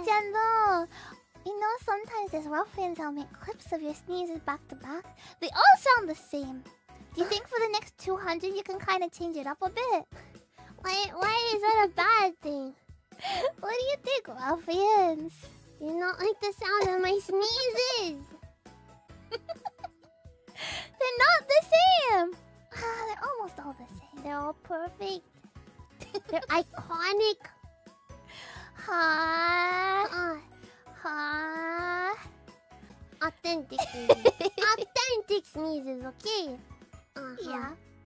Jendo. You know, sometimes there's ruffians that'll make clips of your sneezes back to back. They all sound the same. Do you think for the next 200 you can kind of change it up a bit? Why is that a bad thing? What do you think, ruffians? You don't like the sound of my sneezes. They're not the same. They're almost all the same. They're all perfect. They're iconic. Authentic sneezes. Authentic sneezes, okay? Yeah.